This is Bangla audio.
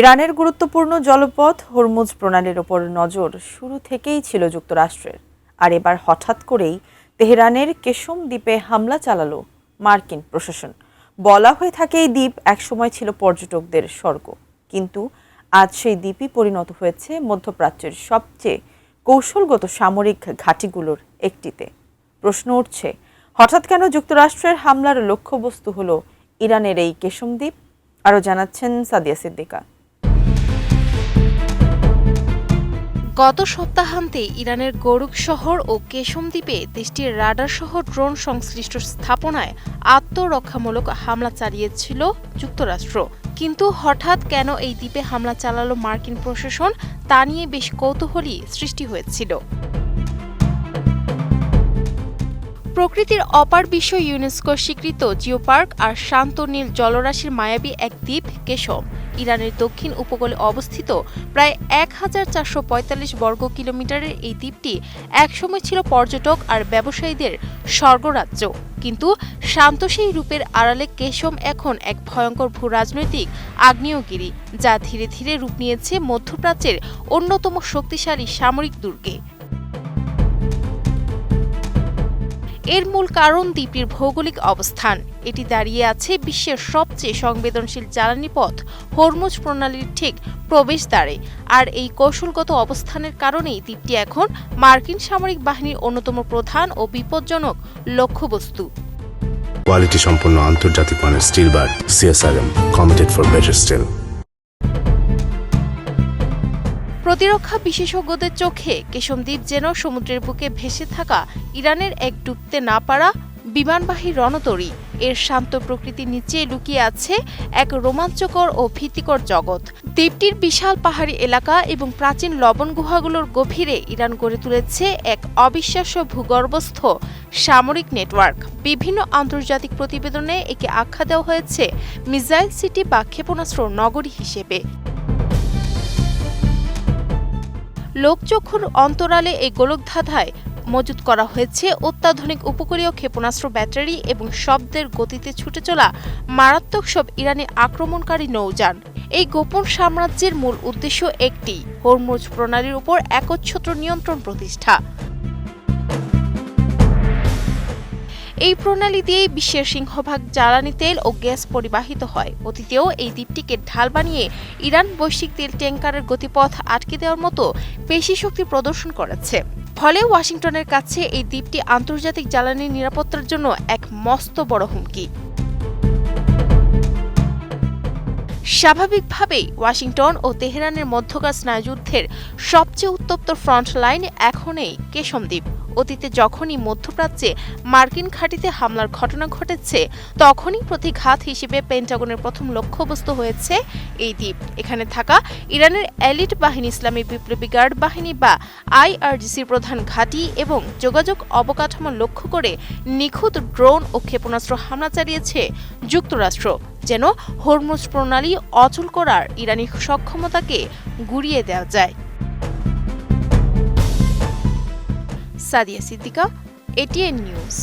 ইরানের গুরুত্বপূর্ণ জলপথ হরমুজ প্রণালীর ওপর নজর শুরু থেকেই ছিল যুক্তরাষ্ট্রের। আর এবার হঠাৎ করেই তেহরানের কেশম দ্বীপে হামলা চালালো মার্কিন প্রশাসন। বলা হয়ে থাকে এই দ্বীপ একসময় ছিল পর্যটকদের স্বর্গ, কিন্তু আজ সেই দ্বীপই পরিণত হয়েছে মধ্যপ্রাচ্যের সবচেয়ে কৌশলগত সামরিক ঘাঁটিগুলোর একটিতে। প্রশ্ন উঠছে, হঠাৎ কেন যুক্তরাষ্ট্রের হামলার লক্ষ্যবস্তু হলো ইরানের এই কেশম দ্বীপ? আরও জানাচ্ছেন সাদিয়া সিদ্দিকা। গত সপ্তাহান্তে ইরানের গোরুক শহর ও কেশম দ্বীপে দেশটির রাডার সহ ড্রোন সংশ্লিষ্ট স্থাপনায় আত্মরক্ষামূলক হামলা চালিয়েছিল যুক্তরাষ্ট্র। কিন্তু হঠাৎ কেন এই দ্বীপে হামলা চালালো মার্কিন প্রশাসন, তা নিয়ে বেশ কৌতূহলী সৃষ্টি হয়েছিল। প্রকৃতির অপার বিশ্ব ইউনেস্কো স্বীকৃত জিও পার্ক আর শান্ত নীল জলরাশির মায়াবী এক দ্বীপ কেশম ইরানের দক্ষিণ উপকূলে অবস্থিত প্রায় ১,৪৪৫ বর্গ কিলোমিটারের এই দ্বীপটি একসময় ছিল পর্যটক আর ব্যবসায়ীদের স্বর্গরাজ্য। কিন্তু শান্ত সেই রূপের আড়ালে কেশম এখন এক ভয়ঙ্কর ভূরাজনৈতিক আগ্নেয়গিরি, যা ধীরে ধীরে রূপ নিয়েছে মধ্যপ্রাচ্যের অন্যতম শক্তিশালী সামরিক দুর্গে। এর মূল কারণ দ্বীপটির ভৌগোলিক অবস্থান। এটি দাঁড়িয়ে আছে বিশ্বের সবচেয়ে সংবেদনশীল জ্বালানি পথ হরমুজ প্রণালীর ঠিক প্রবেশদ্বারে, আর এই কৌশলগত অবস্থানের কারণেই দ্বীপটি এখন মার্কিন সামরিক বাহিনীর অন্যতম প্রধান ও বিপজ্জনক লক্ষ্যবস্তু। কোয়ালিটি সম্পন্ন আন্তর্জাতিক মানের still bar CSRM, committed for better still. প্রতিরক্ষা বিশেষজ্ঞদের চোখে কেশম দ্বীপ যেন সমুদ্রের বুকে ভেসে থাকা ইরানের এক ডুবতে না পারা বিমানবাহী রণতরী। এর শান্ত প্রকৃতির নিচে লুকিয়ে আছে এক রোমাঞ্চকর ও ভীতিকর জগৎ। দ্বীপটির বিশাল পাহাড়ি এলাকা এবং প্রাচীন লবণ গুহাগুলোর গভীরে ইরান গড়ে তুলেছে এক অবিশ্বাস্য ভূগর্ভস্থ সামরিক নেটওয়ার্ক। বিভিন্ন আন্তর্জাতিক প্রতিবেদনে একে আখ্যা দেওয়া হয়েছে মিসাইল সিটি বা ক্ষেপণাস্ত্র নগরী হিসেবে। লোকচক্ষুর অন্তরালে এই গোলকধাঁধায় মজুত করা হয়েছে অত্যাধুনিক উপকূলীয় ক্ষেপণাস্ত্র ব্যাটারি এবং শব্দের গতিতে ছুটে চলা মারাত্মক সব ইরানি আক্রমণকারী নৌযান। এই গোপন সাম্রাজ্যের মূল উদ্দেশ্য একটি, হরমুজ প্রণালীর উপর একচ্ছত্র নিয়ন্ত্রণ প্রতিষ্ঠা। এই প্রণালী দিয়েই বিশ্বের সিংহভাগ জ্বালানি তেল ও গ্যাস পরিবাহিত হয়। অতীতেও এই দ্বীপটিকে ঢাল বানিয়ে ইরান বৈশ্বিক তেল ট্যাঙ্কারের গতিপথ আটকে দেওয়ার মতো পেশি শক্তি প্রদর্শন করেছে। ফলে ওয়াশিংটনের কাছে এই দ্বীপটি আন্তর্জাতিক জ্বালানি নিরাপত্তার জন্য এক মস্ত বড় হুমকি। স্বাভাবিকভাবেই ওয়াশিংটন ও তেহরানের মধ্যকার স্নায়ুযুদ্ধের সবচেয়ে উত্তপ্ত ফ্রন্ট লাইন এখন এই কেশম দ্বীপ। অতীতে যখনই মধ্যপ্রাচ্যে মার্কিন ঘাঁটিতে হামলার ঘটনা ঘটেছে, তখনই প্রতিঘাত হিসেবে পেন্টাগনের প্রথম লক্ষ্যবস্তু হয়েছে এই দ্বীপ। এখানে থাকা ইরানের এলিট বাহিনী ইসলামী বিপ্লবী গার্ড বাহিনী বা IRGCর প্রধান ঘাঁটি এবং যোগাযোগ অবকাঠামো লক্ষ্য করে নিখুঁত ড্রোন ও ক্ষেপণাস্ত্র হামলা চালিয়েছে যুক্তরাষ্ট্র, যেন হরমুজ প্রণালী অচল করার ইরানি সক্ষমতাকে গুঁড়িয়ে দেওয়া যায়। Sadia Siddika, ATN news.